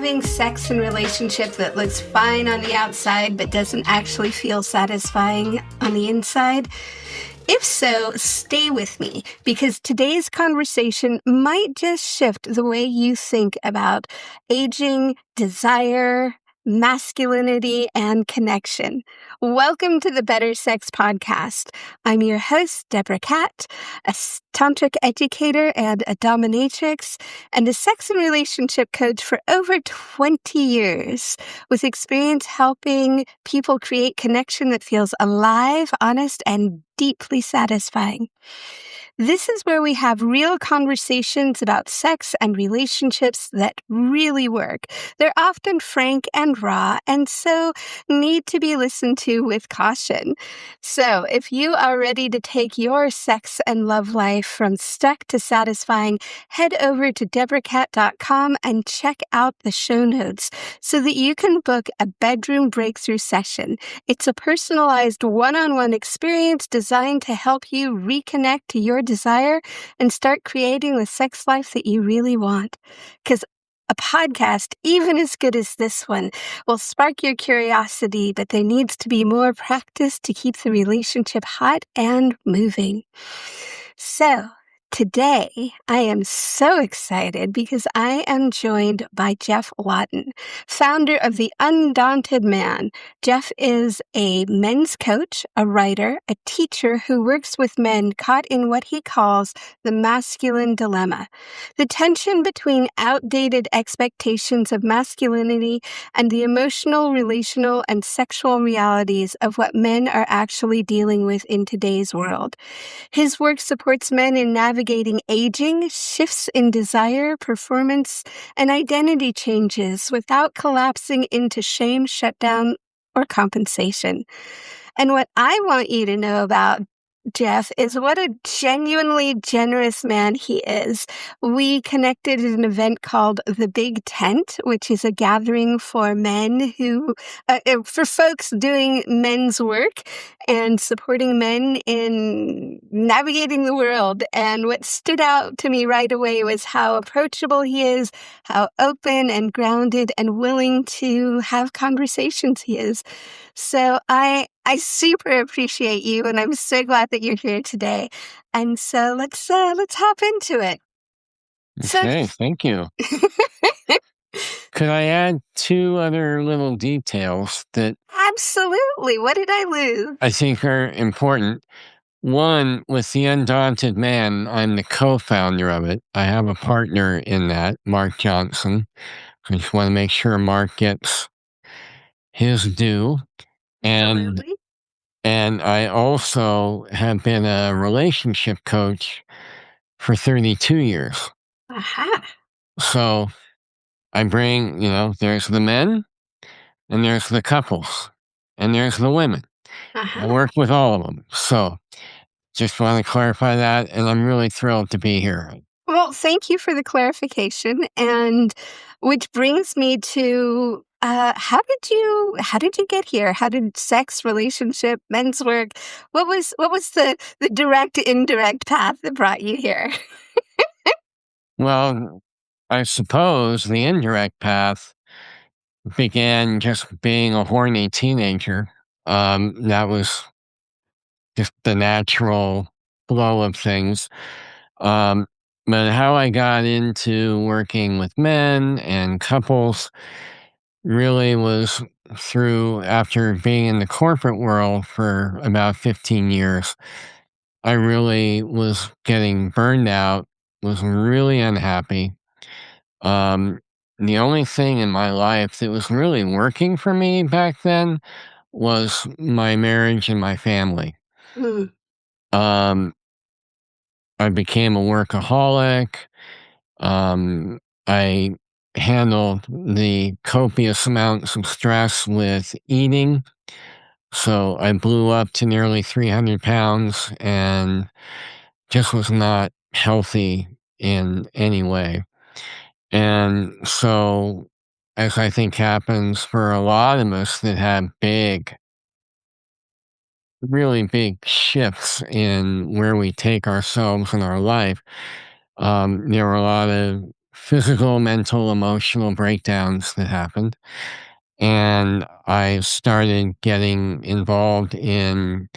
having sex and relationship that looks fine on the outside but doesn't actually feel satisfying on the inside? If so, stay with me, because today's conversation might just shift the way you think about aging, desire, masculinity, and connection. Welcome to the Better Sex Podcast. I'm your host, Deborah Catt, a tantric educator and a dominatrix, and a sex and relationship coach for over 20 years, with experience helping people create connection that feels alive, honest, and deeply satisfying. This is where we have real conversations about sex and relationships that really work. They're often frank and raw, and so need to be listened to with caution. So, if you are ready to take your sex and love life from stuck to satisfying, head over to deborahcat.com and check out the show notes so that you can book a bedroom breakthrough session. It's a personalized one-on-one experience designed to help you reconnect to your desire and start creating the sex life that you really want. Because a podcast, even as good as this one, will spark your curiosity, but there needs to be more practice to keep the relationship hot and moving. So, today, I am so excited because I am joined by Geoff Laughton, founder of the Undaunted Man. Geoff is a men's coach, a writer, a teacher who works with men caught in what he calls the masculine dilemma, the tension between outdated expectations of masculinity and the emotional, relational, and sexual realities of what men are actually dealing with in today's world. His work supports men in navigating aging, shifts in desire, performance, and identity changes without collapsing into shame, shutdown, or compensation. And what I want you to know about Geoff is what a genuinely generous man he is. We connected at an event called The Big Tent, which is a gathering for men for folks doing men's work and supporting men in navigating the world. And what stood out to me right away was how approachable he is, how open and grounded and willing to have conversations he is. So I super appreciate you, and I'm so glad that you're here today. And so let's hop into it. Okay, thank you. Could I add two other little details that Absolutely. What did I lose? I think are important? One, with the Undaunted Man, I'm the co-founder of it. I have a partner in that, Mark Johnson. I just want to make sure Mark gets his due. Absolutely. And I also have been a relationship coach for 32 years. Aha. So I bring, there's the men and there's the couples and there's the women. I work with all of them. So just want to clarify that. And I'm really thrilled to be here. Well, thank you for the clarification. And which brings me to how did you get here? How did sex, relationship, men's work? What was the direct, indirect path that brought you here? Well, I suppose the indirect path began just being a horny teenager. That was just the natural flow of things. But how I got into working with men and couples really was through after being in the corporate world for about 15 years. I really was getting burned out, was really unhappy. The only thing in my life that was really working for me back then was my marriage and my family. Mm. I became a workaholic. I handled the copious amounts of stress with eating. So I blew up to nearly 300 pounds and just was not healthy in any way. And so, as I think happens for a lot of us that have really big shifts in where we take ourselves in our life, there were a lot of physical, mental, emotional breakdowns that happened. And I started getting involved in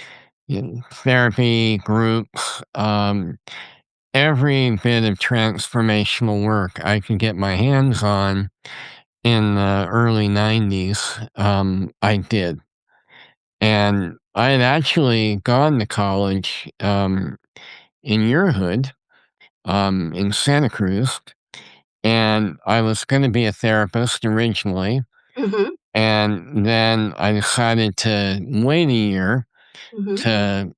therapy groups, every bit of transformational work I could get my hands on in the early 90s, I did. And I had actually gone to college in your hood in Santa Cruz, and I was going to be a therapist originally. Mm-hmm. And then I decided to wait a year Mm-hmm. to,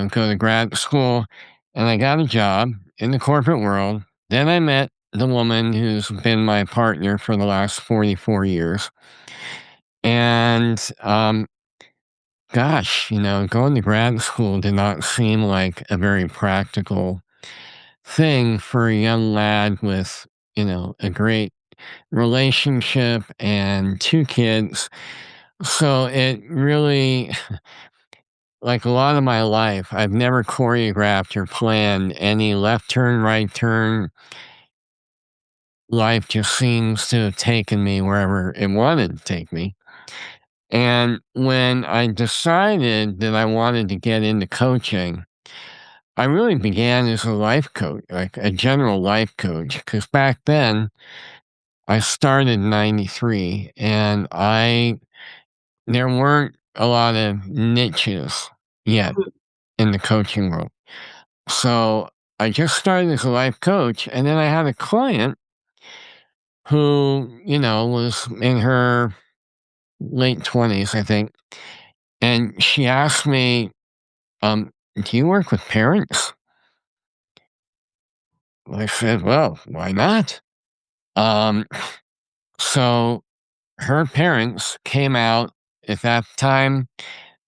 go to grad school, and I got a job in the corporate world. Then I met the woman who's been my partner for the last 44 years. And gosh, going to grad school did not seem like a very practical thing for a young lad with, a great relationship and two kids. So it really, like a lot of my life, I've never choreographed or planned any left turn, right turn. Life just seems to have taken me wherever it wanted to take me. And when I decided that I wanted to get into coaching, I really began as a life coach, like a general life coach, because back then I started in 93 and there weren't a lot of niches yet Mm-hmm. in the coaching world. So I just started as a life coach, and then I had a client who, was in her late 20s, I think. And she asked me, do you work with parents? I said, well, why not? Um, so her parents came out at that time.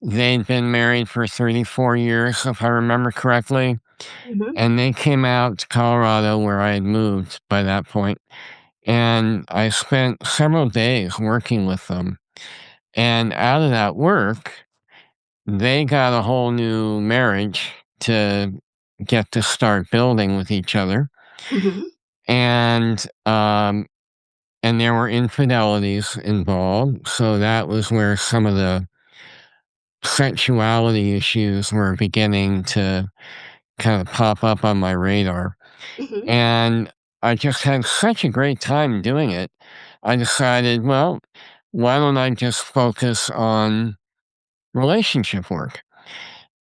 They'd been married for 34 years, if I remember correctly. Mm-hmm. And they came out to Colorado where I had moved by that point. And I spent several days working with them. And out of that work, they got a whole new marriage to get to start building with each other. Mm-hmm. And and there were infidelities involved. So that was where some of the sexuality issues were beginning to kind of pop up on my radar. Mm-hmm. And I just had such a great time doing it. I decided, well, why don't I just focus on relationship work?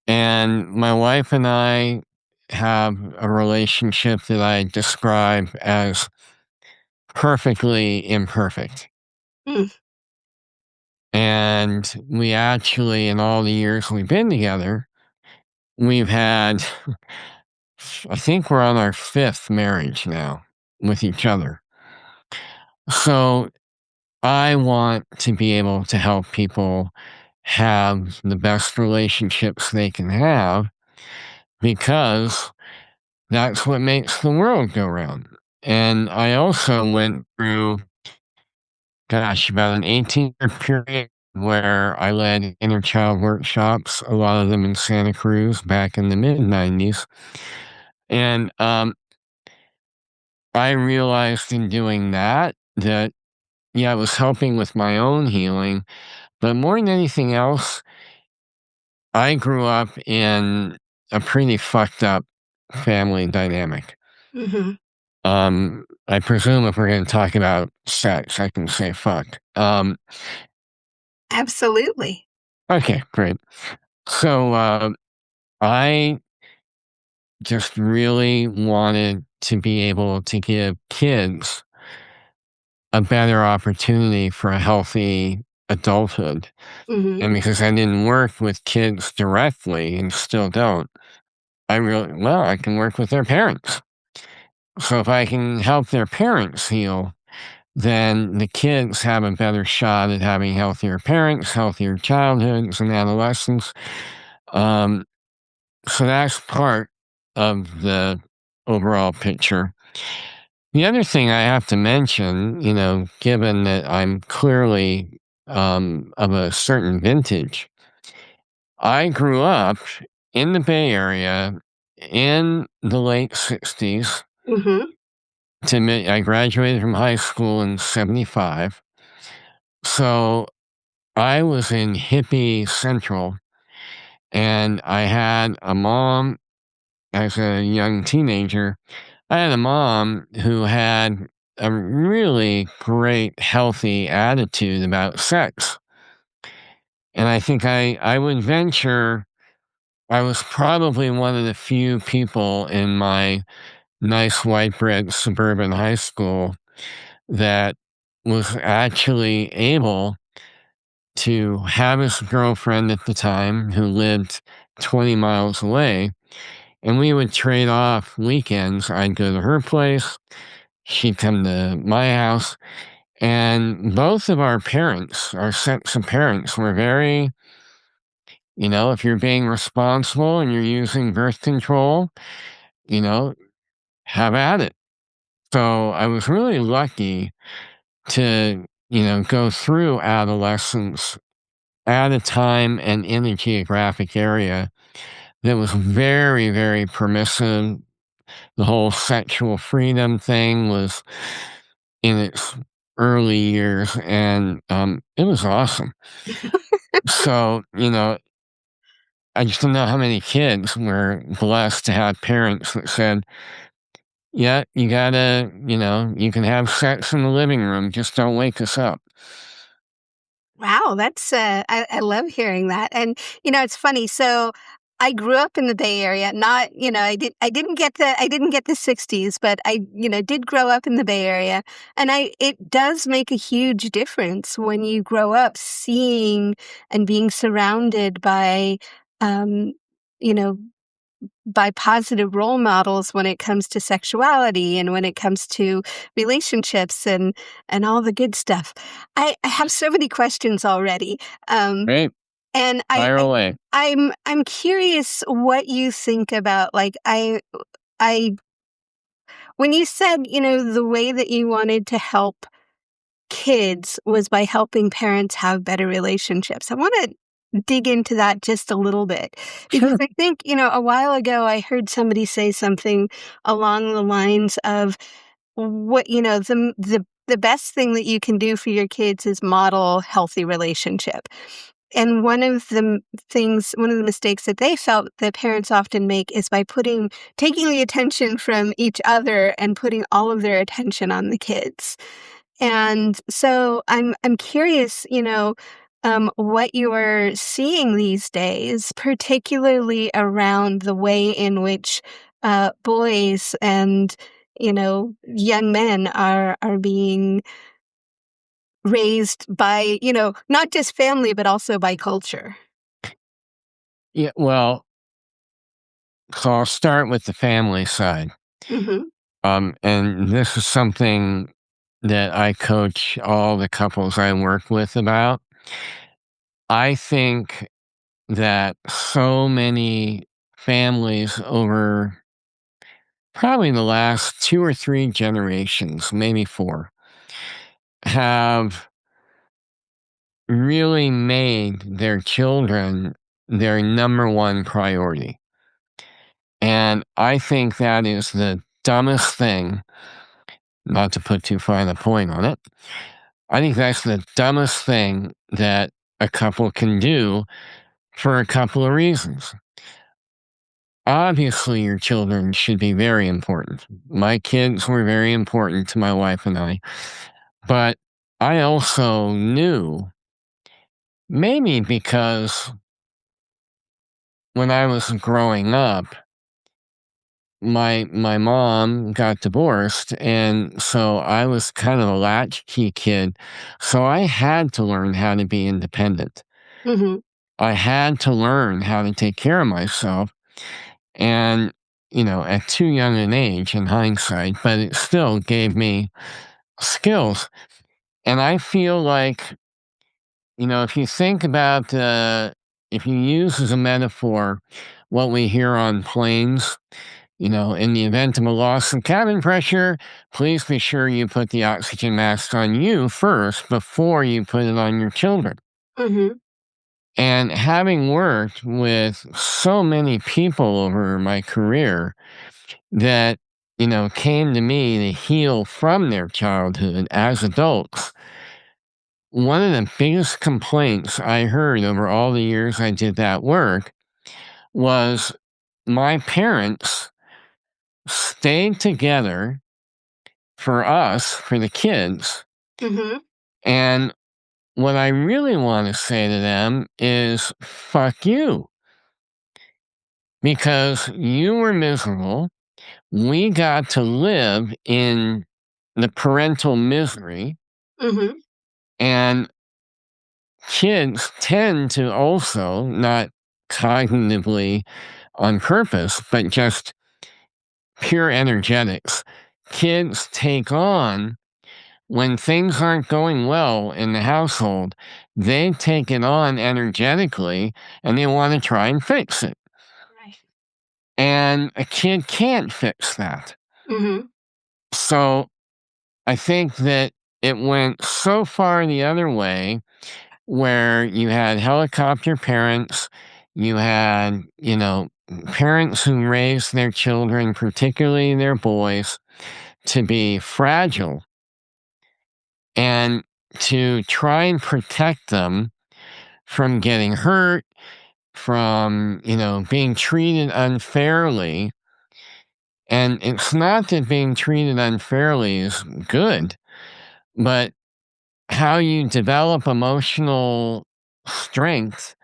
And my wife and I have a relationship that I describe as perfectly imperfect. Mm-hmm. And we actually, in all the years we've been together, we've had, I think we're on our fifth marriage now with each other. So I want to be able to help people have the best relationships they can have because that's what makes the world go round. And I also went through, gosh, about an 18-year period where I led inner child workshops, a lot of them in Santa Cruz back in the mid 90s. And I realized in doing that, yeah, I was helping with my own healing, but more than anything else, I grew up in a pretty fucked up family dynamic. Mm-hmm. I presume if we're going to talk about sex, I can say fuck. Absolutely. Okay, great. So I just really wanted to be able to give kids a better opportunity for a healthy adulthood. Mm-hmm. And because I didn't work with kids directly and still don't, I can work with their parents. So if I can help their parents heal, then the kids have a better shot at having healthier parents, healthier childhoods and adolescence. Um, so that's part of the overall picture. The other thing I have to mention, given that I'm clearly of a certain vintage, I grew up in the Bay Area in the late 60s Mm-hmm. I graduated from high school in 75. So I was in hippie central, and I had a mom as a young teenager. I had a mom who had a really great, healthy attitude about sex. And I think I would venture I was probably one of the few people in my nice white bread suburban high school that was actually able to have his girlfriend at the time who lived 20 miles away. And we would trade off weekends. I'd go to her place, she'd come to my house. And both of our parents, our sets of parents, were very, if you're being responsible and you're using birth control, you know, have at it. So I was really lucky to, go through adolescence at a time and in a geographic area that was very, very permissive. The whole sexual freedom thing was in its early years, and it was awesome. So, I just don't know how many kids were blessed to have parents that said, yeah, you gotta, you can have sex in the living room, just don't wake us up. Wow, that's I love hearing that. And it's funny. So I grew up in the Bay Area, not, I didn't get the 60s, but I, did grow up in the Bay Area. And it does make a huge difference when you grow up seeing and being surrounded um, you know, by positive role models when it comes to sexuality and when it comes to relationships and all the good stuff. I have so many questions already, Great. and Fire away. I'm curious what you think about, like, I when you said, the way that you wanted to help kids was by helping parents have better relationships. I wanna dig into that just a little bit because Sure. I think, a while ago I heard somebody say something along the lines of what, the best thing that you can do for your kids is model healthy relationship. And one of the mistakes that they felt that parents often make is by taking the attention from each other and putting all of their attention on the kids. And so I'm curious, what you're seeing these days, particularly around the way in which boys and young men are being raised by not just family but also by culture. Yeah, well, so I'll start with the family side. Hmm. And this is something that I coach all the couples I work with about. I think that so many families over probably the last two or three generations, maybe four, have really made their children their number one priority. And I think that is the dumbest thing, not to put too fine a point on it. I think that's the dumbest thing that a couple can do for a couple of reasons. Obviously, your children should be very important. My kids were very important to my wife and I. But I also knew, maybe because when I was growing up, my mom got divorced, and so I was kind of a latchkey kid. So I had to learn how to be independent. Hmm. I had to learn how to take care of myself, and at too young an age in hindsight, but it still gave me skills. And I feel like, if you think about, if you use as a metaphor what we hear on planes, in the event of a loss of cabin pressure, please be sure you put the oxygen mask on you first before you put it on your children. Hmm. And having worked with so many people over my career, that came to me to heal from their childhood as adults, one of the biggest complaints I heard over all the years I did that work was my parents stayed together for us, for the kids. Mm-hmm. And what I really want to say to them is, fuck you. Because you were miserable. We got to live in the parental misery. Mm-hmm. And kids tend to also, not cognitively on purpose, but just pure energetics. Kids take on, when things aren't going well in the household, they take it on energetically and they want to try and fix it. Right. And a kid can't fix that. Mm-hmm. So I think that it went so far the other way where you had helicopter parents, you had, parents who raised their children, particularly their boys, to be fragile and to try and protect them from getting hurt, from, being treated unfairly. And it's not that being treated unfairly is good, but how you develop emotional strength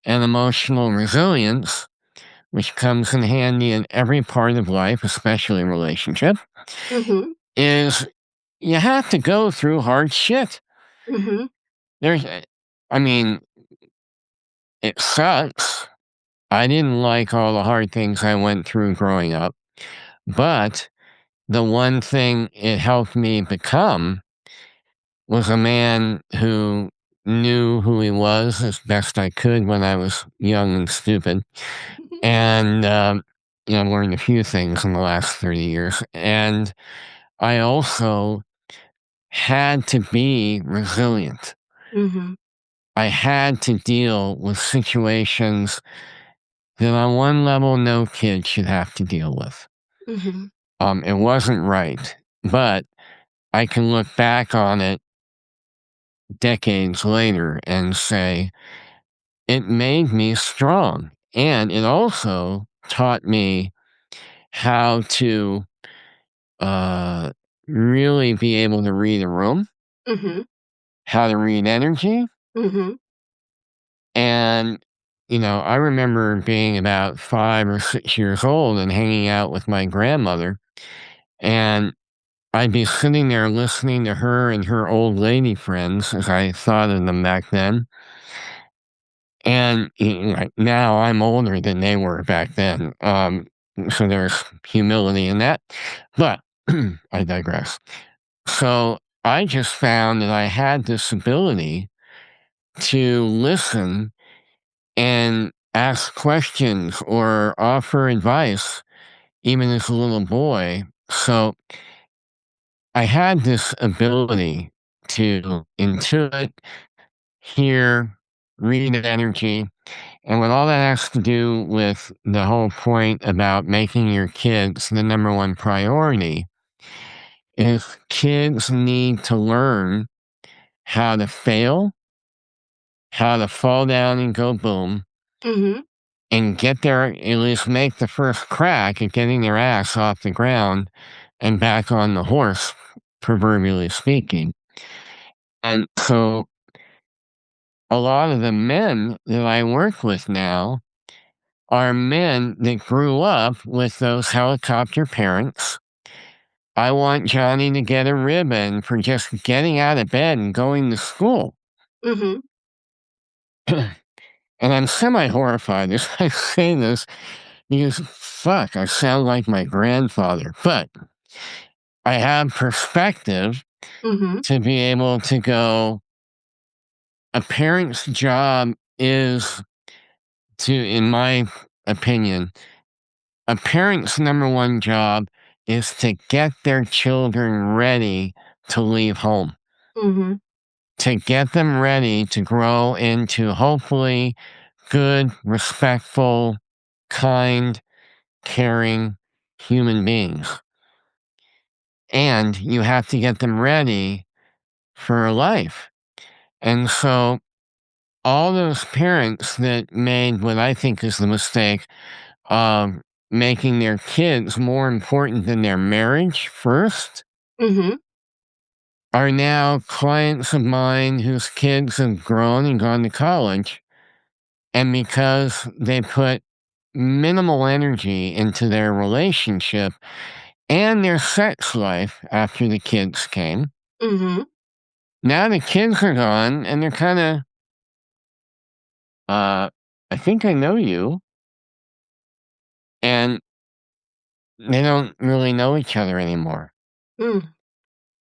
and emotional resilience, which comes in handy in every part of life, especially relationship, Mm-hmm. is you have to go through hard shit. Mm-hmm. There's, I mean, it sucks. I didn't like all the hard things I went through growing up, but the one thing it helped me become was a man who knew who he was as best I could when I was young and stupid. And, learned a few things in the last 30 years. And I also had to be resilient. Mm-hmm. I had to deal with situations that on one level no kid should have to deal with. Mm-hmm. It wasn't right, but I can look back on it decades later and say it made me strong. And it also taught me how to uh, really be able to read a room, Mm-hmm. how to read energy. Mm-hmm. And, I remember being about 5 or 6 years old and hanging out with my grandmother. And I'd be sitting there listening to her and her old lady friends, as I thought of them back then. And like now I'm older than they were back then. So there's humility in that. But I digress. So I just found that I had this ability to listen and ask questions or offer advice, even as a little boy. So I had this ability to intuit, hear, read energy. And what all that has to do with the whole point about making your kids the number one priority is kids need to learn how to fail, how to fall down and go boom, Mm-hmm. and get there, at least make the first crack at getting their ass off the ground and back on the horse, proverbially speaking. And so a lot of the men that I work with now are men that grew up with those helicopter parents. I want Johnny to get a ribbon for just getting out of bed and going to school. Mm-hmm. And I'm semi horrified as I say this because, fuck, I sound like my grandfather. But I have perspective Mm-hmm. to be able to go, a parent's job is to, in my opinion, a parent's number one job is to get their children ready to leave home, Mm-hmm. to get them ready to grow into hopefully good, respectful, kind, caring human beings. and you have to get them ready for life. And so all those parents that made what I think is the mistake of making their kids more important than their marriage first Mhm. are now clients of mine whose kids have grown and gone to college. And because they put minimal energy into their relationship and their sex life after the kids came, Mhm. now the kids are gone and they're kind of, I think I know you. And they don't really know each other anymore. Mm.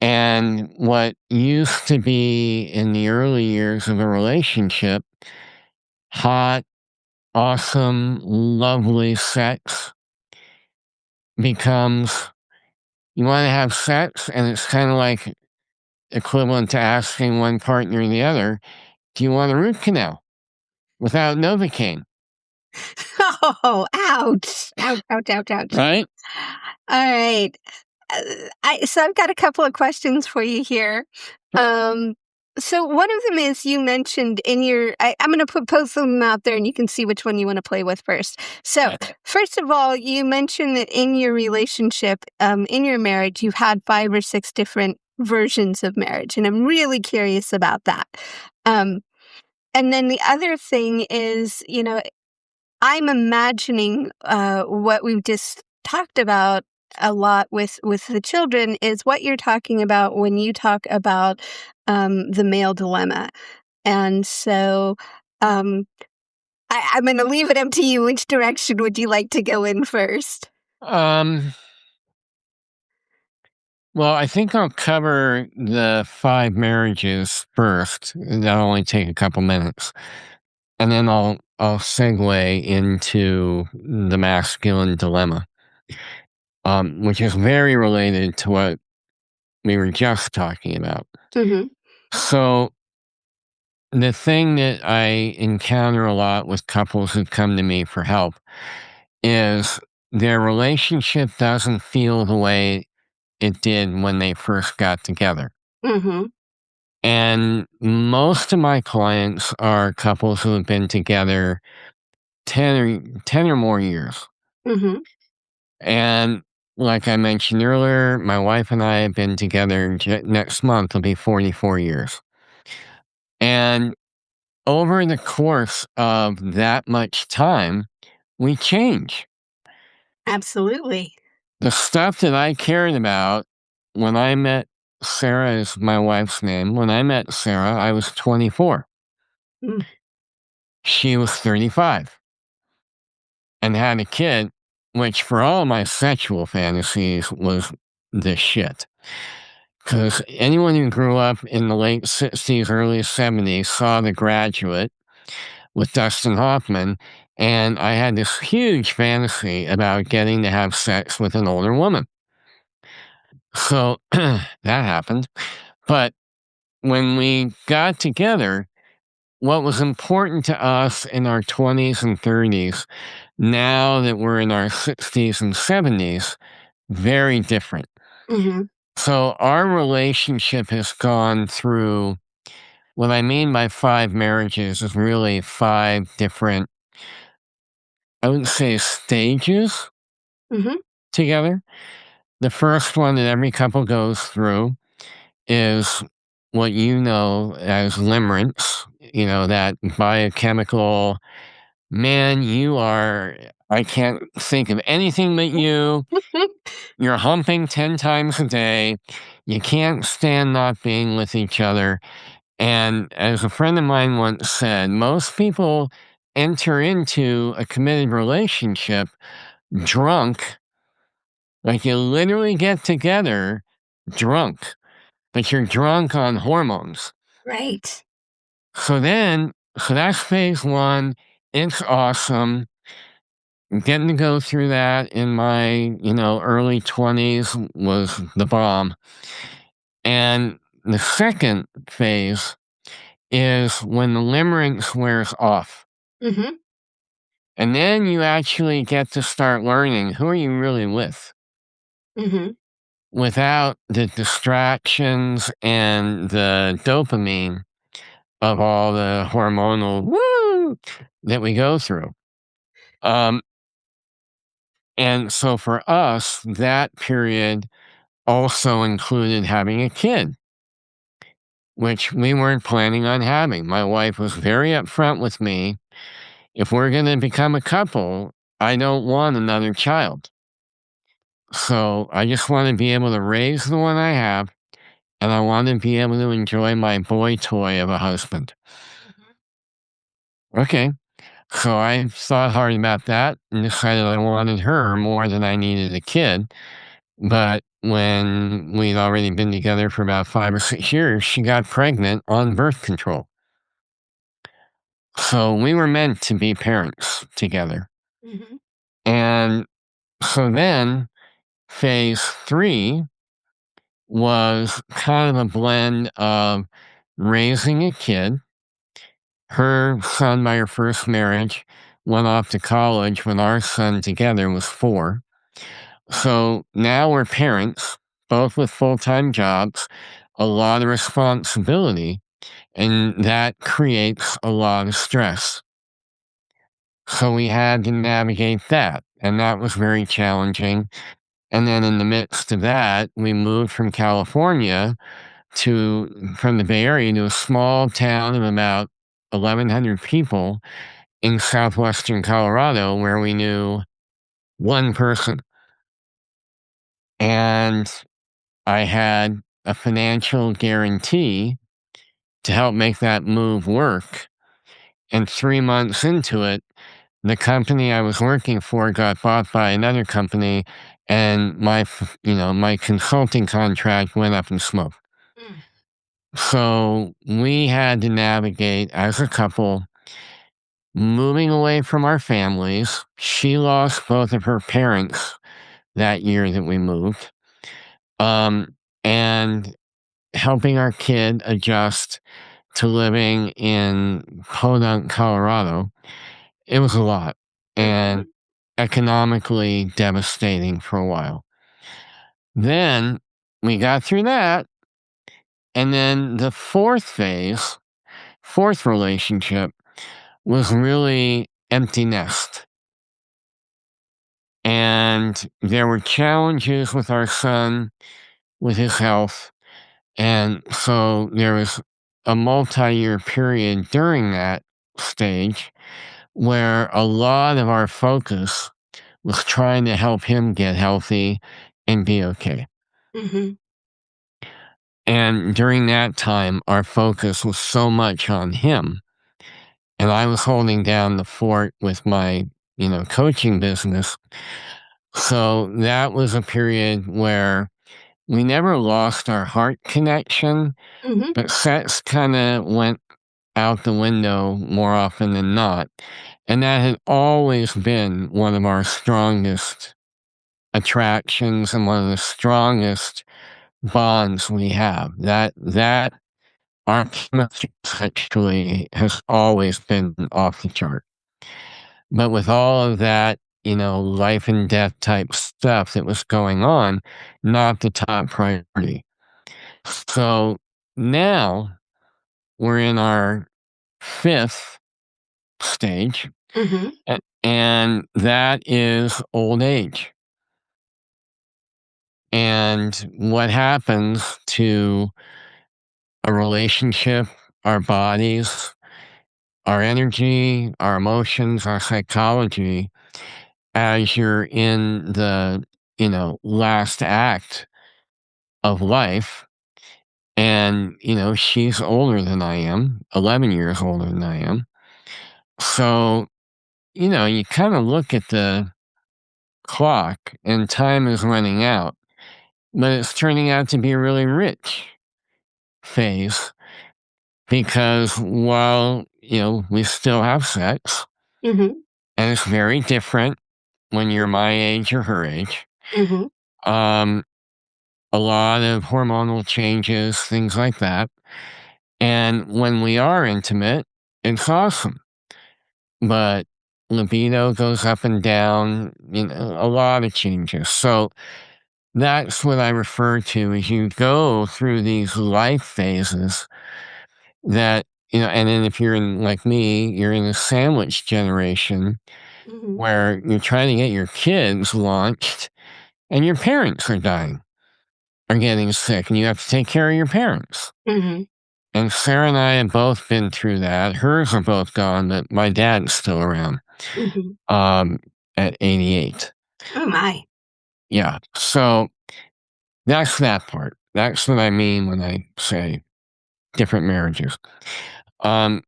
And what used to be in the early years of a relationship, hot, awesome, lovely sex, becomes you want to have sex, and it's kind of like equivalent to asking one partner or the other, do you want a root canal without Novocaine? Oh, ouch. Ouch, ouch, ouch, ouch. Right? All right. So I've got a couple of questions for you here. Um, so one of them is you mentioned in your, I'm going to put both of them out there and you can see which one you want to play with first. So first of all, you mentioned that in your relationship, in your marriage, you've had 5 or 6 different versions of marriage. And I'm really curious about that. Um, and then the other thing is, I'm imagining what we've just talked about a lot with the children is what you're talking about when you talk about the male dilemma. And so um, I'm going to leave it up to you. Which direction would you like to go in first? Um, well, I think I'll cover the 5 marriages first. That'll only take a couple minutes. And then I'll segue into the masculine dilemma, which is very related to what we were just talking about. Hmm. So the thing that I encounter a lot with couples who come to me for help is their relationship doesn't feel the way it did when they first got together. Hmm. And most of my clients are couples who have been together 10 or more years. Hmm. And like I mentioned earlier, my wife and I have been together next month will be 44 years. And over the course of that much time, we change. Absolutely. The stuff that I cared about when I met Sarah is my wife's name. When I met Sarah, I was 24. Mm. She was 35 and had a kid, which for all my sexual fantasies was the shit. Because anyone who grew up in the late 60s, early 70s saw The Graduate with Dustin Hoffman, and I had this huge fantasy about getting to have sex with an older woman. So that happened. But when we got together, what was important to us in our 20s and 30s, now that we're in our 60s and 70s, very different. Hmm. So our relationship has gone through what I mean by 5 marriages is really 5 different, I wouldn't say stages Hmm. together. The first one that every couple goes through is what you know as limerence, that biochemical, man, I can't think of anything but you. You're humping 10 times a day. You can't stand not being with each other. And as a friend of mine once said, most people enter into a committed relationship drunk. Like you literally get together drunk, but you're drunk on hormones. Right. So that's phase one. It's awesome. Getting to go through that in my, early 20s was the bomb. And the second phase is when the limerence wears off. Hmm. And then you actually get to start learning who are you really with? Hmm. without the distractions and the dopamine of all the hormonal woo that we go through. Um, and so for us, that period also included having a kid, which we weren't planning on having. My wife was very upfront with me. If we're going to become a couple, I don't want another child. So I just want to be able to raise the one I have, and I want to be able to enjoy my boy toy of a husband. Okay. So I thought hard about that and decided I wanted her more than I needed a kid. But when we'd already been together for about 5 or 6 years, she got pregnant on birth control. So we were meant to be parents together. Mm-hmm. And so then phase 3 was kind of a blend of raising a kid. Her son, by her first marriage, went off to college when our son together was 4. So now we're parents, both with full time jobs, a lot of responsibility, and that creates a lot of stress. So we had to navigate that, and that was very challenging. And then in the midst of that, we moved from California from the Bay Area to a small town of about 1,100 people in southwestern Colorado where we knew one person. And I had a financial guarantee to help make that move work. And 3 months into it, the company I was working for got bought by another company, and my consulting contract went up in smoke. Mm. So we had to navigate as a couple, moving away from our families. She lost both of her parents that year that we moved, and helping our kid adjust to living in Podunk, Colorado. It was a lot Mm-hmm. and economically devastating for a while. Then we got through that. And then the fourth relationship was really empty nest. And there were challenges with our son, with his health. And so there was a multi year period during that stage where a lot of our focus was trying to help him get healthy and be okay. Mm-hmm. And during that time, our focus was so much on him. And I was holding down the fort with my, coaching business. So that was a period where we never lost our heart connection, Mm-hmm. but sex kind of went out the window more often than not. And that had always been one of our strongest attractions and one of the strongest bonds we have. That our chemistry sexually has always been off the chart. But with all of that, life and death type stuff that was going on, not the top priority. So now we're in our 5th stage, Mm-hmm. and that is old age. And what happens to a relationship, our bodies, our energy, our emotions, our psychology, as you're in the, last act of life. And, she's older than I am, 11 years older than I am. So, you kind of look at the clock and time is running out, but it's turning out to be a really rich phase because while, we still have sex, Mm-hmm. and it's very different when you're my age or her age. Mm-hmm. Um, a lot of hormonal changes, things like that. And when we are intimate, it's awesome. But libido goes up and down, a lot of changes. So that's what I refer to as you go through these life phases that, and then if you're in, like me, you're in the sandwich generation Hmm. where you're trying to get your kids launched and your parents are dying or getting sick and you have to take care of your parents. Hmm. And Sarah and I have both been through that. Hers are both gone, but my dad's still around Hmm. um, at 88. Oh my. Yeah. So that's that part. That's what I mean when I say different marriages. Um,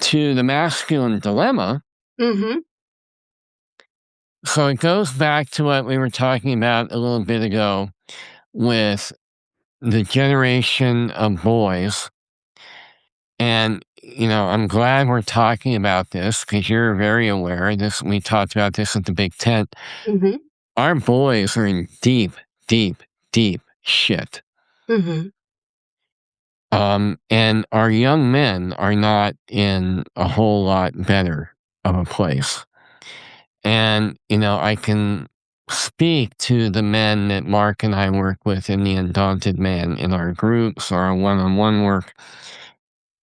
to the masculine dilemma, Hmm. so it goes back to what we were talking about a little bit ago with the generation of boys. And, I'm glad we're talking about this because you're very aware. This we talked about this at the Big Tent. Hmm. Our boys are in deep, deep, deep shit. Hmm. And our young men are not in a whole lot better of a place. And, I can speak to the men that Mark and I work with in the Undaunted Man in our groups or our one on one work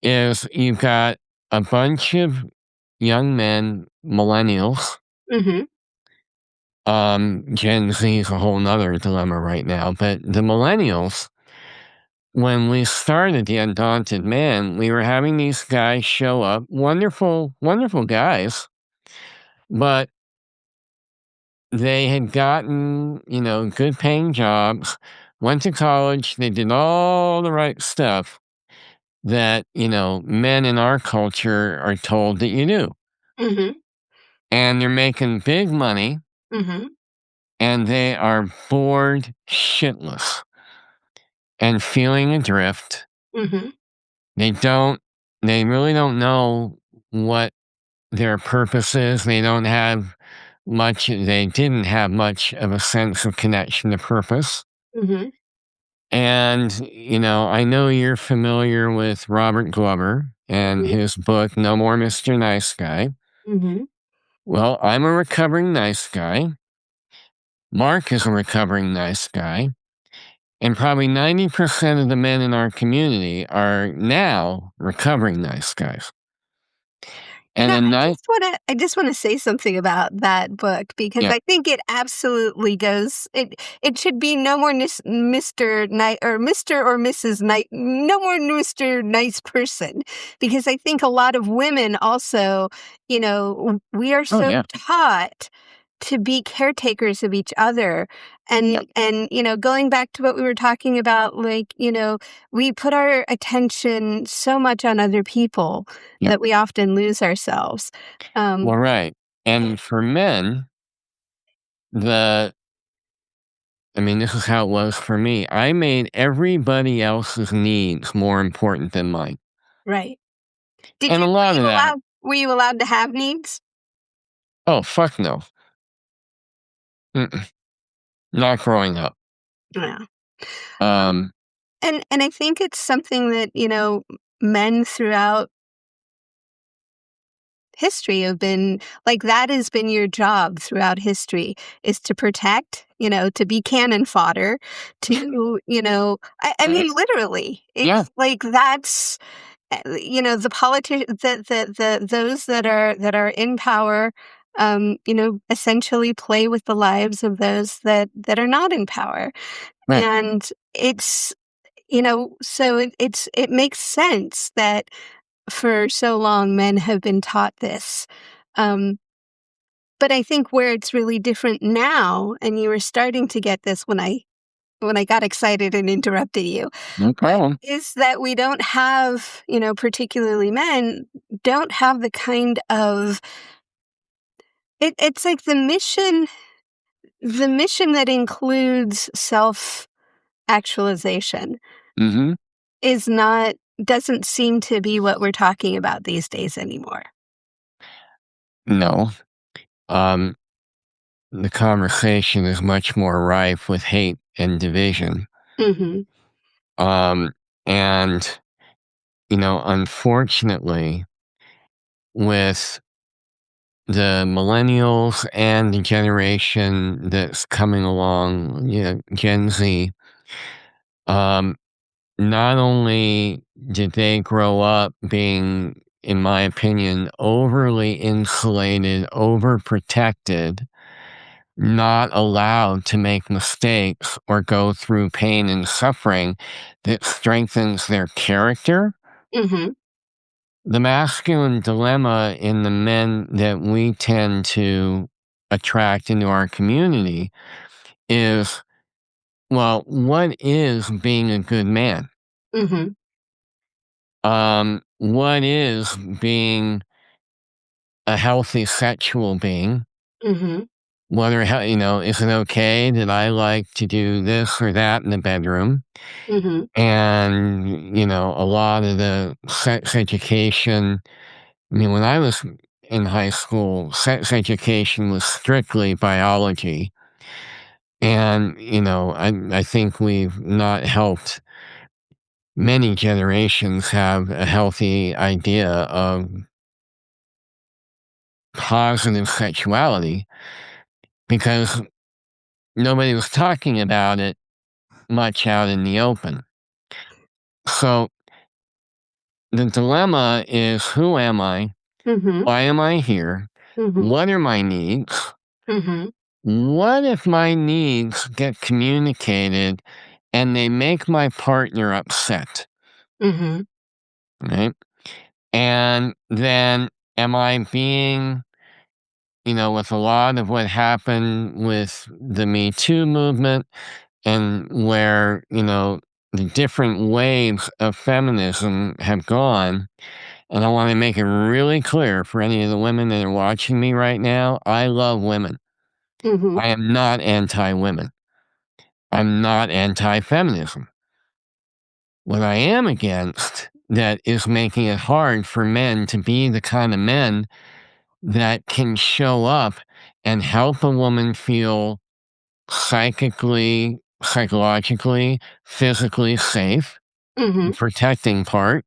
is you've got a bunch of young men, millennials. Hmm. Gen Z is a whole nother dilemma right now, but the millennials, when we started the Undaunted Man, we were having these guys show up, wonderful, wonderful guys, but they had gotten, good paying jobs, went to college, they did all the right stuff that, men in our culture are told that you do. Hmm. And they're making big money Hmm. and they are bored shitless and feeling adrift. Hmm. They don't, they really don't know what their purpose is. They didn't have much of a sense of connection to purpose. Hmm. And, I know you're familiar with Robert Glover and Hmm. his book, No More Mr. Nice Guy. Hmm. Well, I'm a recovering nice guy. Mark is a recovering nice guy. And probably 90% of the men in our community are now recovering nice guys. You And know, a nice, I just want to say something about that book because yeah, I think it absolutely goes it should be no more Mr. Night or Mr. or Mrs. Night, no more Mr. Nice person, because I think a lot of women also, we are oh, so yeah, taught to be caretakers of each other. yeah, And going back to what we were talking about, like, we put our attention so much on other people yeah. that we often lose ourselves. Um, Well, right. And for men, the, this is how it was for me. I made everybody else's needs more important than mine. right. Did And you a lot of that, were you allowed to have needs? oh, fuck no. Mm-mm, not growing up. Yeah. Um, Um, and I think it's something that, men throughout history have been like, that has been your job throughout history, is to protect, to be cannon fodder, to, I uh, mean, literally, yeah, it's like that's, the those that are in power, essentially play with the lives of those that are not in power. right. And it's, so it makes sense that for so long men have been taught this. Um, but I think where it's really different now, and you were starting to get this when I got excited and interrupted you, No problem. is that we don't have, particularly men, don't have the kind of it's like the mission that includes self actualization Mm-hmm. is not doesn't seem to be what we're talking about these days anymore. No. Um, the conversation is much more rife with hate and division. Mhm. Um, and, unfortunately, with the millennials and the generation that's coming along, Gen Z, um, not only did they grow up being, in my opinion, overly insulated, overprotected, not allowed to make mistakes or go through pain and suffering that strengthens their character. Mhm. The masculine dilemma in the men that we tend to attract into our community is, well, what is being a good man? Mhm. What is being a healthy sexual being? Mhm. Whether, is it okay that I like to do this or that in the bedroom? Mhm. And, a lot of the sex education, I mean, when I was in high school, sex education was strictly biology. And, I think we've not helped many generations have a healthy idea of positive sexuality because nobody was talking about it much out in the open. So the dilemma is, who am I? Mhm. Why am I here? Mhm. What are my needs? Mhm. What if my needs get communicated and they make my partner upset? Mhm. Right? And then am I being, with a lot of what happened with the Me Too movement and where, the different waves of feminism have gone. And I want to make it really clear for any of the women that are watching me right now, I love women. Mhm. I am not anti women. I'm not anti feminism. What I am against that is making it hard for men to be the kind of men that can show up and help a woman feel psychologically, physically safe, the Mhm. protecting part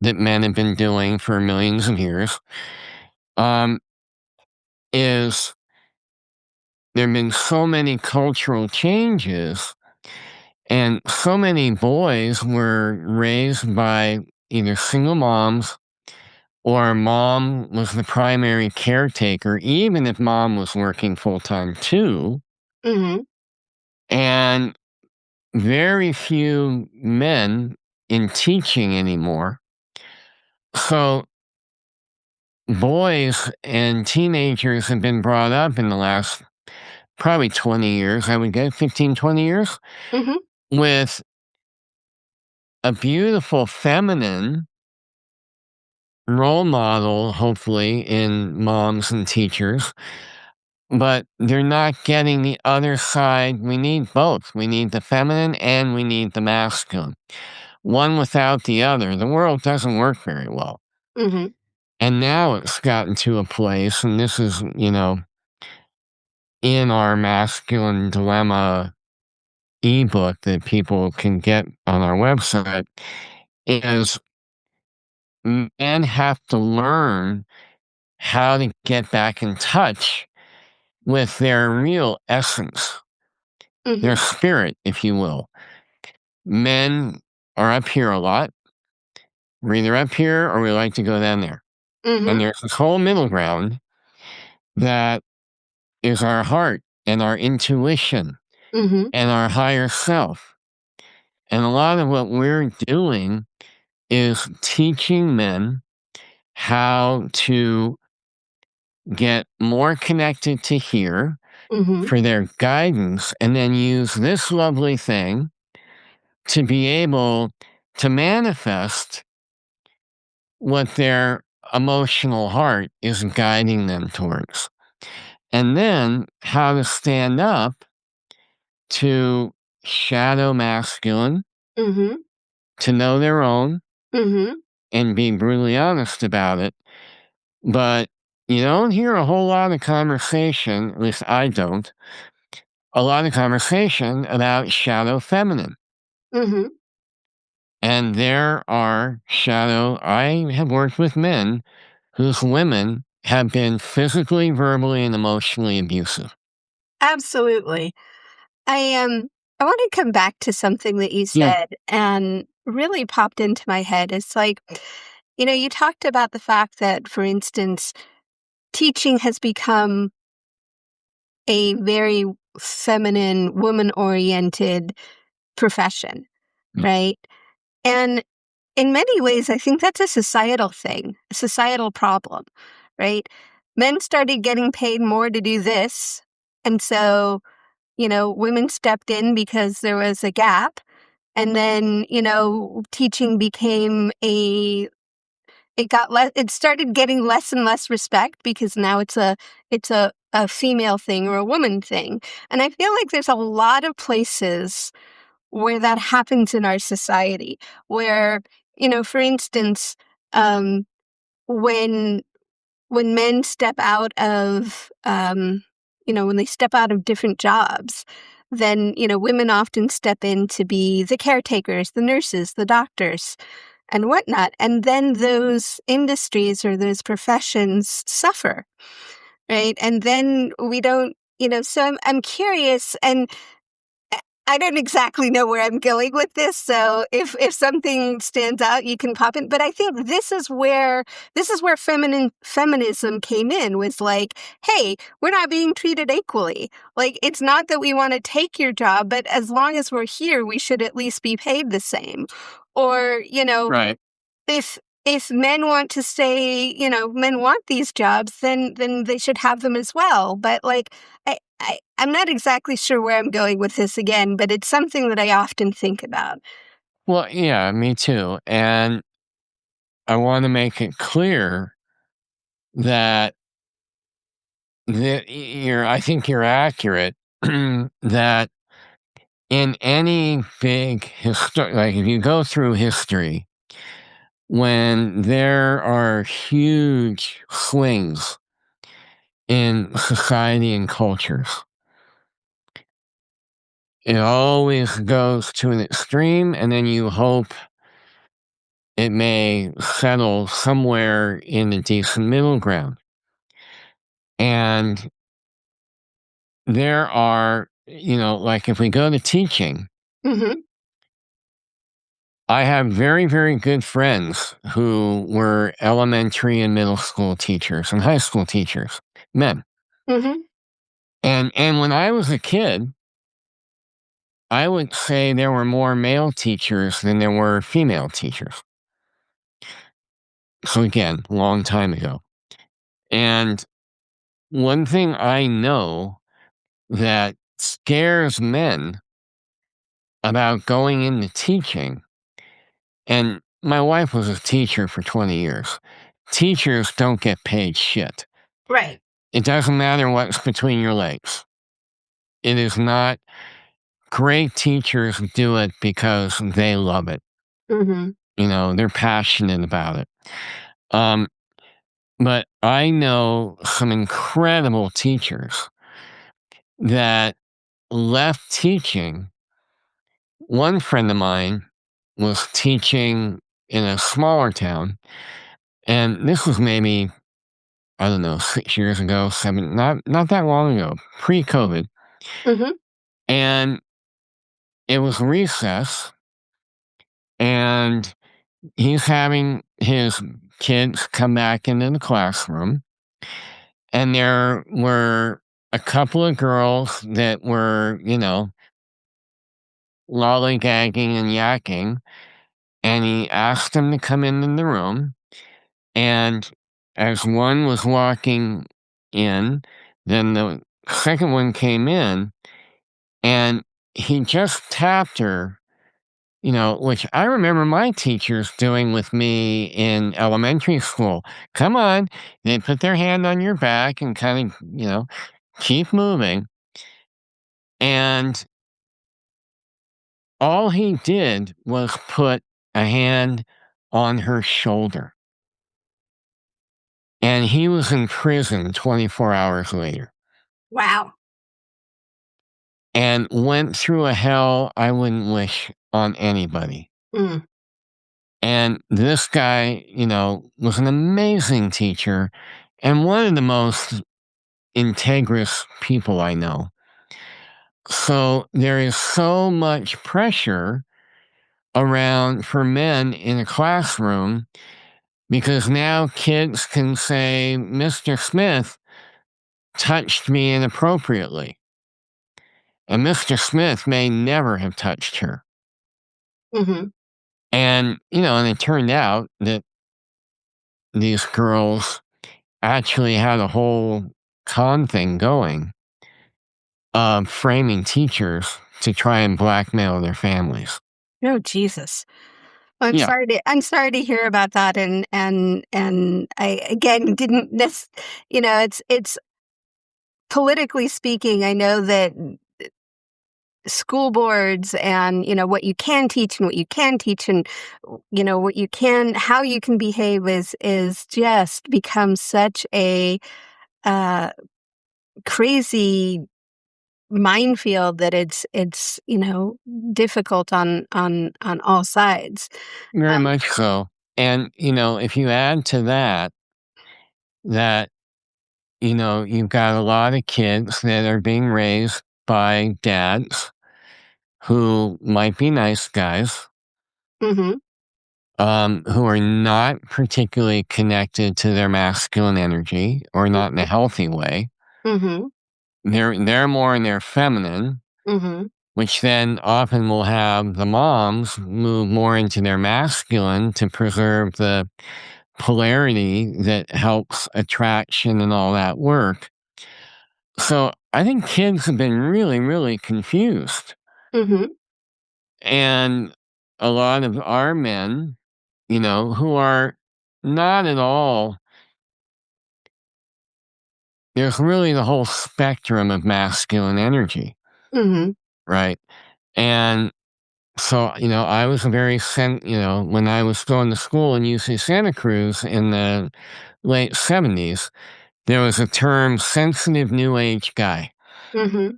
that men have been doing for millions of years, um, is there have been so many cultural changes, and so many boys were raised by either single moms or mom was the primary caretaker, even if mom was working full time too. Mhm. And very few men in teaching anymore. So boys and teenagers have been brought up in the last probably 20 years, I would guess 15, 20 years, Mhm. with a beautiful feminine role model, hopefully, in moms and teachers, but they're not getting the other side. We need both. We need the feminine and we need the masculine. One without the other, the world doesn't work very well. Mhm. And now it's gotten to a place, and this is, in our masculine dilemma ebook that people can get on our website, is men have to learn how to get back in touch with their real essence, their Mhm. spirit, if you will. Men are up here a lot. We're either up here or we like to go down there. And Mhm. there's this whole middle ground that is our heart and our intuition Mhm. and our higher self. And a lot of what we're doing is teaching men how to get more connected to here Mhm. for their guidance and then use this lovely thing to be able to manifest what their emotional heart is guiding them towards. And then how to stand up to shadow masculine, Mhm. to know their own Mhm. and be brutally honest about it. But you don't hear a whole lot of conversation, at least I don't, a lot of conversation about shadow feminine. Mhm. And there are shadow, I have worked with men whose women have been physically, verbally, and emotionally abusive. Absolutely. I want to come back to something that you Yeah. said and really popped into my head. It's like, you talked about the fact that, for instance, teaching has become a very feminine, woman-oriented profession, Yeah. right? And in many ways, I think that's a societal thing, a societal problem, right? Men started getting paid more to do this. And so, women stepped in because there was a gap. And then, teaching became it started getting less and less respect because now it's a female thing or a woman thing. And I feel like there's a lot of places where that happens in our society where, for instance, um, when men step out of, when they step out of different jobs, then, women often step in to be the caretakers, the nurses, the doctors, and whatnot. And then those industries or those professions suffer, right? And then we don't, so I'm curious, and I don't exactly know where I'm going with this, so if something stands out, you can pop in. But I think this is where feminism came in, was like, hey, we're not being treated equally. Like, it's not that we want to take your job, but as long as we're here, we should at least be paid the same. Or, Right. if men want to stay, men want these jobs, then they should have them as well. But like, I'm not exactly sure where I'm going with this again, but it's something that I often think about. Well, yeah, me too. And I want to make it clear that I think you're accurate that in any big history, like if you go through history, when there are huge swings in society and cultures, it always goes to an extreme, and then you hope it may settle somewhere in a decent middle ground. And there are, like if we go to teaching, Mhm, I have very, very good friends who were elementary and middle school teachers and high school teachers, men. mhm. And when I was a kid, I would say there were more male teachers than there were female teachers. So again, long time ago. And one thing I know that scares men about going into teaching, and my wife was a teacher for 20 years. Teachers don't get paid shit. Right. It doesn't matter what's between your legs. It is not. Great teachers do it because they love it. Mhm. They're passionate about it. Um, but I know some incredible teachers that left teaching. One friend of mine was teaching in a smaller town, and this was maybe, I don't know, 6 years ago, seven, not that long ago, pre-COVID, Mhm. and it was recess, and he's having his kids come back into the classroom, and there were a couple of girls that were, lollygagging and yakking, and he asked them to come in the room. And as one was walking in, then the second one came in, and he just tapped her, which I remember my teachers doing with me in elementary school. Come on. They put their hand on your back and kind of, keep moving. And all he did was put a hand on her shoulder. And he was in prison 24 hours later Wow. and went through a hell I wouldn't wish on anybody. Mm. And this guy, was an amazing teacher. and one of the most integrous people I know. So there is so much pressure around for men in a classroom because now kids can say, Mr. Smith touched me inappropriately. And Mr. Smith may never have touched her. Mhm. And it turned out that these girls actually had a whole con thing going of framing teachers to try and blackmail their families. Oh, Jesus. Yeah, I'm sorry to hear about that, and I, again, didn't it's politically speaking, I know that school boards and, what you can teach and what you can teach and, what you can how you can behave is just become such a, uh, crazy minefield that it's, difficult on all sides. very Um much so. And if you add to that, you've got a lot of kids that are being raised by dads who might be nice guys, Mhm, who are not particularly connected to their masculine energy or not in a healthy way. mhm, They're more in their feminine, mhm, which then often will have the moms move more into their masculine to preserve the polarity that helps attraction and all that work. So I think kids have been really, really confused. mhm, And a lot of our men, who are not at all, there's really the whole spectrum of masculine energy, mhm, right? And so, I was a when I was going to school in UC Santa Cruz in the late 70s, there was a term sensitive new age guy. mhm,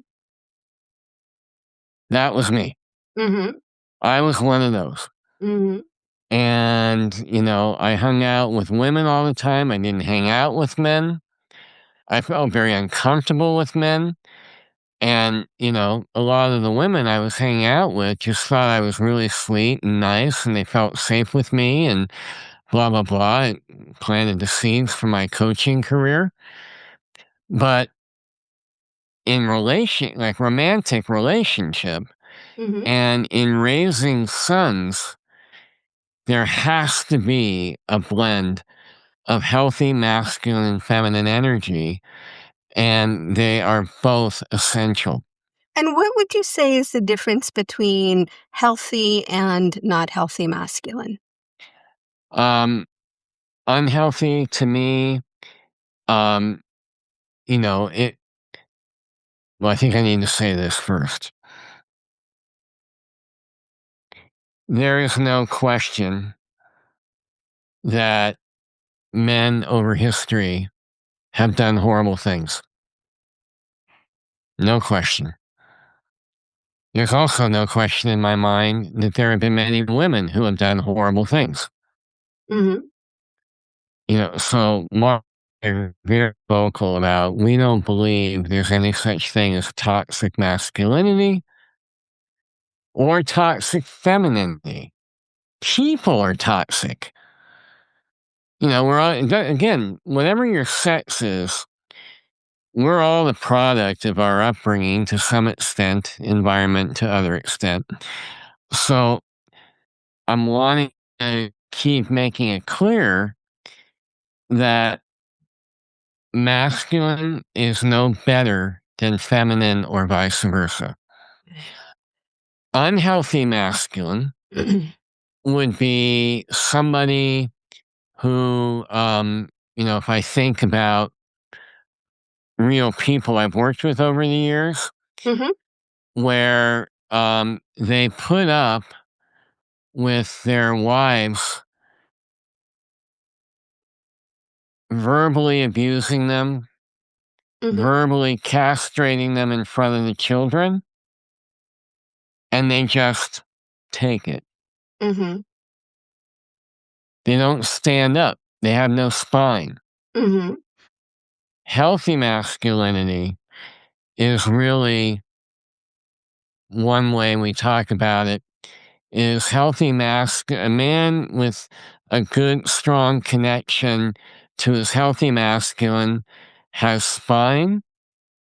That was me. mhm, I was one of those. mhm, And I hung out with women all the time. I didn't hang out with men. I felt very uncomfortable with men. And a lot of the women I was hanging out with just thought I was really sweet and nice, and they felt safe with me and blah, blah, blah. It planted the seeds for my coaching career. But like romantic relationship mhm. and in raising sons, there has to be a blend of healthy masculine and feminine energy, and they are both essential. And what would you say is the difference between healthy and not healthy masculine? Um, Unhealthy to me, um, it, well, I think I need to say this first. There is no question that men over history have done horrible things. No question. There's also no question in my mind that there have been many women who have done horrible things. Mhm, So Mark is very vocal about we don't believe there's any such thing as toxic masculinity or toxic femininity. People are toxic. We're all, again, whatever your sex is, we're all the product of our upbringing to some extent, environment to other extent. So I'm wanting to keep making it clear that masculine is no better than feminine or vice versa. Unhealthy masculine would be somebody who, if I think about real people I've worked with over the years, mhm, where they put up with their wives verbally abusing them, mhm, verbally castrating them in front of the children, and they just take it. mhm, They don't stand up. They have no spine. mhm. healthy masculinity is really one way we talk about it is a man with a good, strong connection to his healthy masculine has spine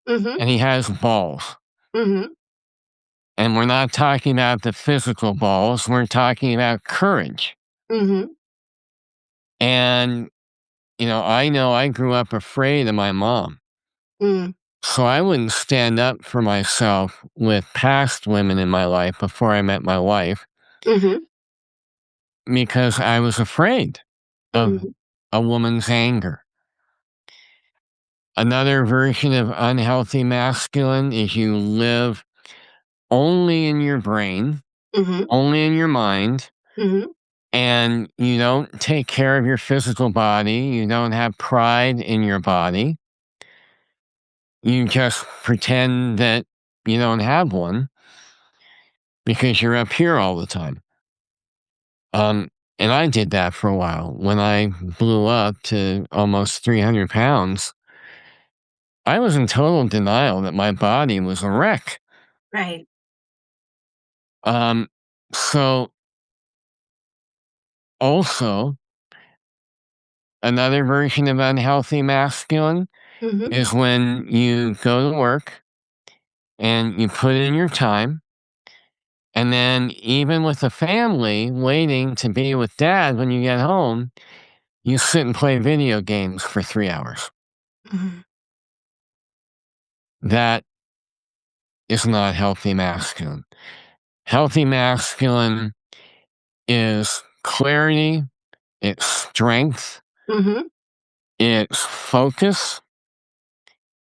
Mhm. and he has balls. Mhm. And we're not talking about the physical balls, we're talking about courage. Mhm. And, I know I grew up afraid of my mom. Mm. So I wouldn't stand up for myself with past women in my life before I met my wife Mhm. because I was afraid of Mhm. a woman's anger. Another version of unhealthy masculine is you live only in your brain, Mhm. only in your mind, Mhm. and you don't take care of your physical body. You don't have pride in your body. You just pretend that you don't have one because you're up here all the time. Um, and I did that for a while. When I blew up to almost 300 pounds, I was in total denial that my body was a wreck. Right. Um, so also another version of unhealthy masculine Mhm. is when you go to work and you put in your time, and then even with the family waiting to be with dad when you get home, you sit and play video games for 3 hours. Mhm. That is not healthy masculine. Healthy masculine is clarity, it's strength, Mhm. it's focus,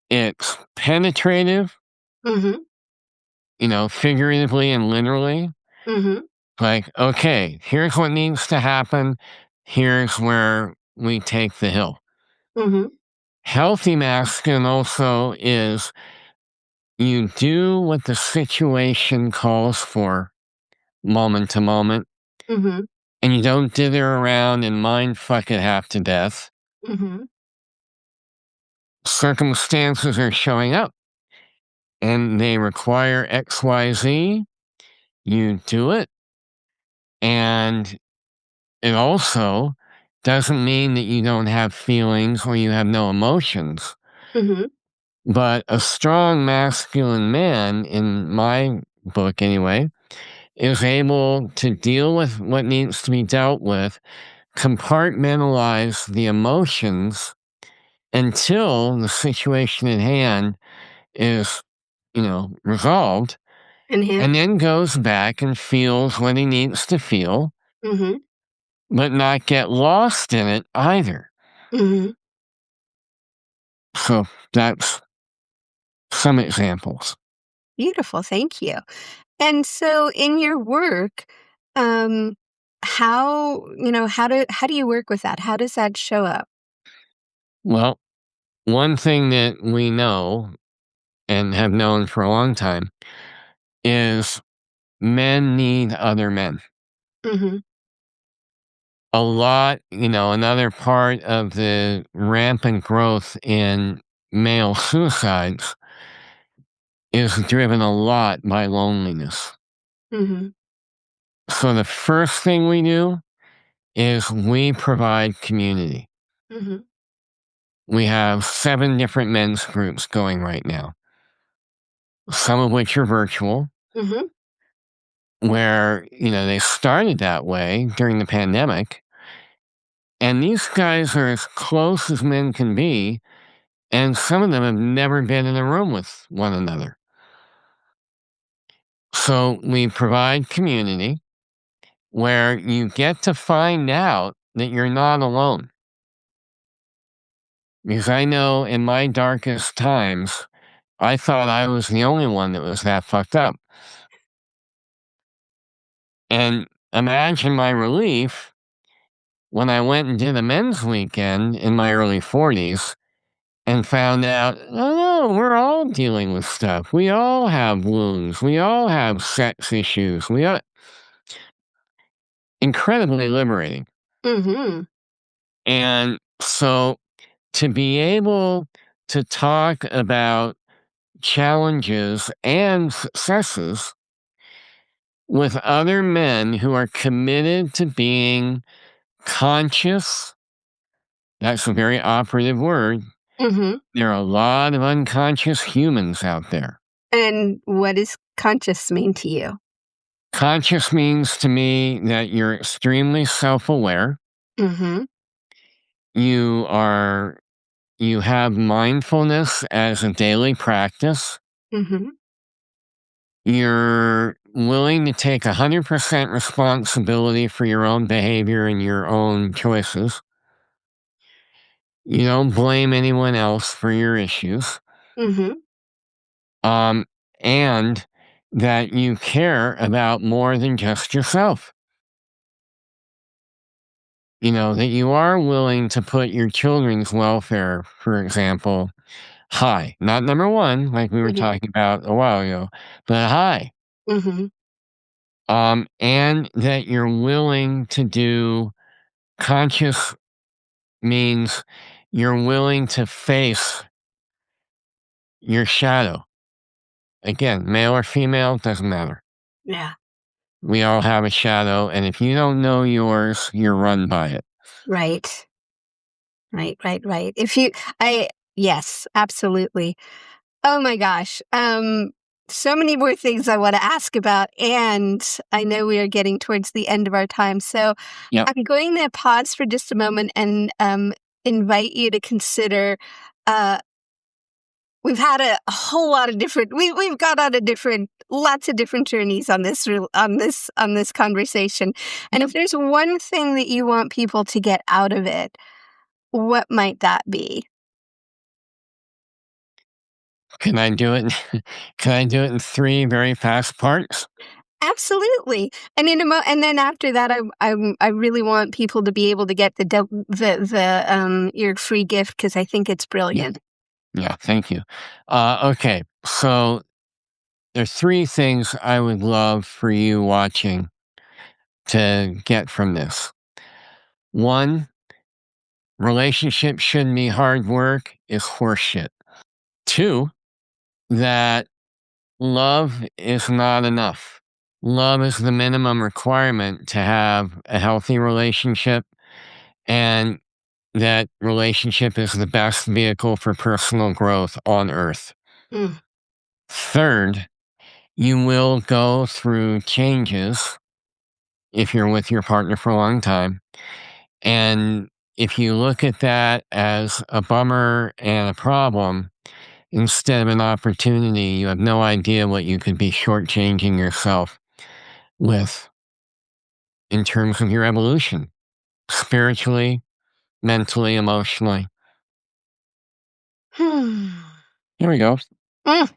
it's penetrative, Mhm. figuratively and literally. Mhm. Like, okay, here's what needs to happen. Here's where we take the hill. Mhm. Healthy masculine also is you do what the situation calls for moment to moment, Mhm. and you don't dither around and mind fuck it half to death. Mhm. Circumstances are showing up and they require XYZ. You do it. And it also doesn't mean that you don't have feelings or you have no emotions. Mhm. But a strong masculine man, in my book anyway, is able to deal with what needs to be dealt with, compartmentalize the emotions until the situation at hand is, resolved, And him? and then goes back and feels what he needs to feel, Mhm. but not get lost in it either. Mhm. So that's some examples. Beautiful, thank you. And so in your work, um, how do you work with that? How does that show up? Well, one thing that we know and have known for a long time is men need other men. Mhm. A lot, another part of the rampant growth in male suicides is driven a lot by loneliness. Mhm. So the first thing we do is we provide community. Mhm. We have 7 different men's groups going right now, some of which are virtual, Mhm. where, they started that way during the pandemic. And these guys are as close as men can be, and some of them have never been in a room with one another. So we provide community where you get to find out that you're not alone. Because I know in my darkest times, I thought I was the only one that was that fucked up. And imagine my relief when I went and did a men's weekend in my early 40s and found out, oh, no, we're all dealing with stuff. We all have wounds. We all have sex issues. We are incredibly liberating. Mhm. And so to be able to talk about challenges and successes with other men who are committed to being conscious. That's a very operative word. Hmm. There are a lot of unconscious humans out there. And what does conscious mean to you? Conscious means to me that you're extremely self aware. Hmm. You are, you have mindfulness as a daily practice. Hmm. You're willing to take 100% responsibility for your own behavior and your own choices. You don't blame anyone else for your issues. Hmm. Um, and that you care about more than just yourself. That you are willing to put your children's welfare, for example, high. Not number one, like we were Hmm. talking about a while ago, but high. Hmm. And that you're willing to do conscious means you're willing to face your shadow. Again, male or female, doesn't matter. Yeah. We all have a shadow, and if you don't know yours, you're run by it. Right. Right. Right. Right. Yes, absolutely. Oh my gosh. So many more things I want to ask about, and I know we are getting towards the end of our time. So Yep. I'm going to pause for just a moment and invite you to consider. Uh, we've had a whole lot of different. We've got on a different, lots of different journeys on this conversation. And if there's one thing that you want people to get out of it, what might that be? Can I do it? Can I do it in three very fast parts? Absolutely. And and then after that, I really want people to be able to get your free gift because I think it's Yeah. brilliant. Yeah. Thank you. Okay. So there's three things I would love for you watching to get from this. One, relationship shouldn't be hard work is horseshit. Two, that love is not enough. Love is the minimum requirement to have a healthy relationship, and that relationship is the best vehicle for personal growth on earth. Mm, Third, you will go through changes if you're with your partner for a long time. And if you look at that as a bummer and a problem instead of an opportunity, you have no idea what you could be shortchanging yourself with in terms of your evolution, spiritually, mentally, emotionally. hmm. Here we go. Mm.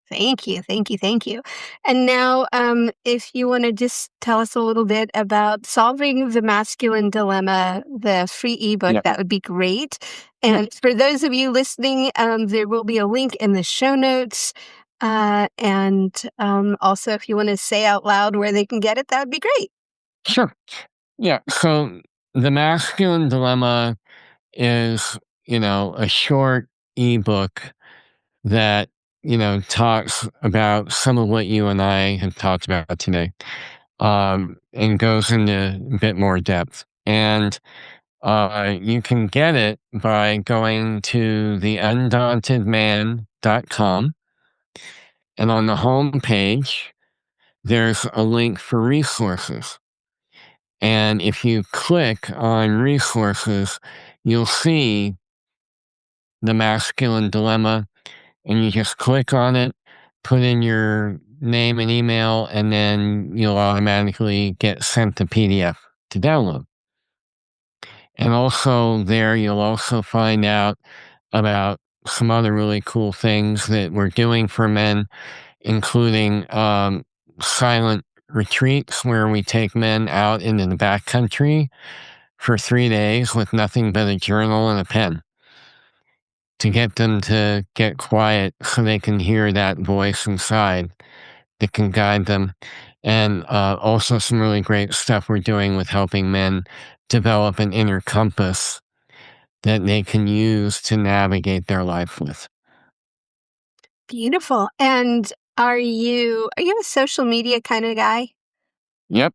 Thank you, thank you, thank you. And now, if you want to just tell us a little bit about solving the masculine dilemma, the free ebook, Yep. that would be great. And for those of you listening, there will be a link in the show notes. And also, if you want to say out loud where they can get it, that would be great. Sure. Yeah. So the masculine dilemma is, a short ebook that, talks about some of what you and I have talked about today, and goes into a bit more depth. And you can get it by going to the undauntedman.com. And on the home page, there's a link for resources. And if you click on resources, you'll see the masculine dilemma, and you just click on it, put in your name and email, and then you'll automatically get sent the PDF to download. And also, there you'll also find out about some other really cool things that we're doing for men, including silent retreats where we take men out into the backcountry for 3 days with nothing but a journal and a pen to get them to get quiet so they can hear that voice inside that can guide them. And also, some really great stuff we're doing with helping men develop an inner compass that they can use to navigate their life with. Beautiful. And are you a social media kind of guy? Yep.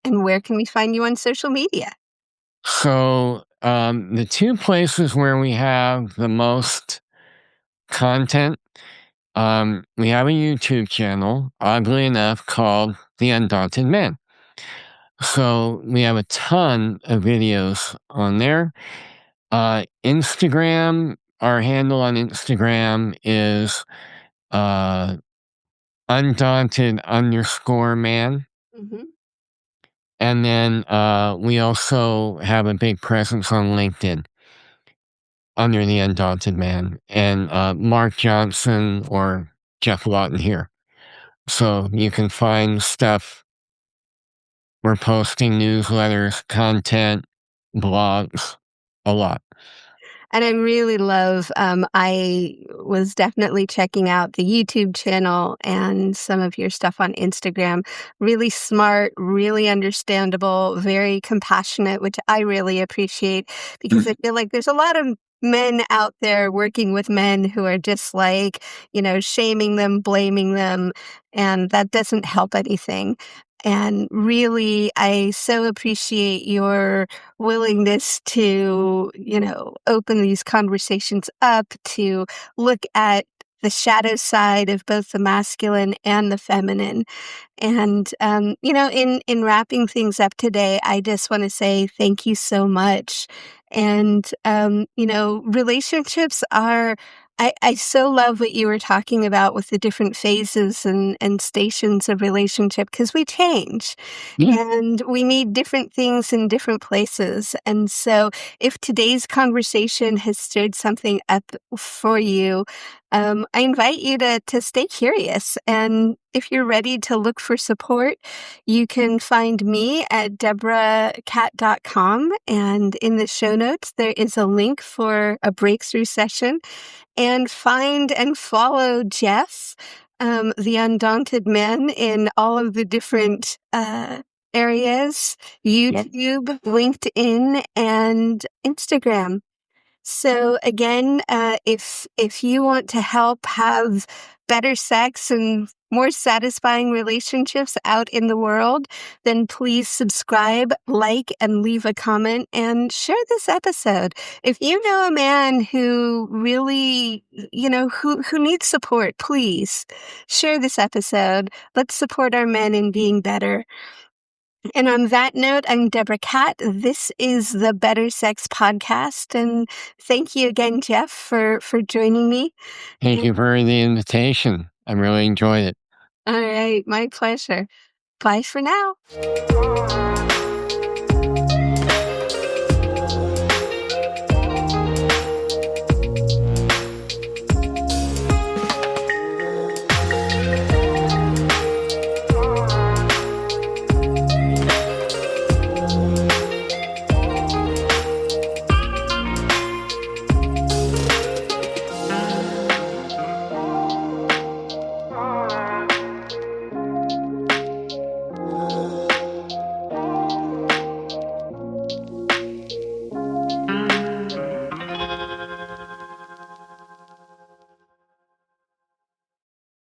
And where can we find you on social media? So, the two places where we have the most content, we have a YouTube channel, oddly enough, called The Undaunted Man. So we have a ton of videos on there. Instagram, our handle on Instagram is uh, undaunted_man. Mhm. And then we also have a big presence on LinkedIn under the Undaunted Man and Mark Johnson or Geoff Laughton here. So you can find stuff. We're posting newsletters, content, blogs, a lot. And I really love, I was definitely checking out the YouTube channel and some of your stuff on Instagram. Really smart, really understandable, very compassionate, which I really appreciate because I feel like there's a lot of men out there working with men who are just like, shaming them, blaming them, and that doesn't help anything. And really, I so appreciate your willingness to, open these conversations up, to look at the shadow side of both the masculine and the feminine. And, in wrapping things up today, I just want to say thank you so much. And, relationships are, I so love what you were talking about with the different phases and stations of relationship because we change Yeah. and we need different things in different places. And so if today's conversation has stirred something up for you, I invite you to stay curious. And if you're ready to look for support, you can find me at deborahcat.com. And in the show notes, there is a link for a breakthrough session. And find and follow Geoff, the Undaunted Man, in all of the different areas, Yep. YouTube, LinkedIn, and Instagram. So again, if you want to help have better sex and more satisfying relationships out in the world, then please subscribe, like, and leave a comment and share this episode. If you know a man who really, who needs support, please share this episode. Let's support our men in being better. And on that note, I'm Deborah Cat. This is the Better Sex Podcast. And thank you again, Geoff, for joining me. Thank you for the invitation. I really enjoyed it. All right, my pleasure. Bye for now.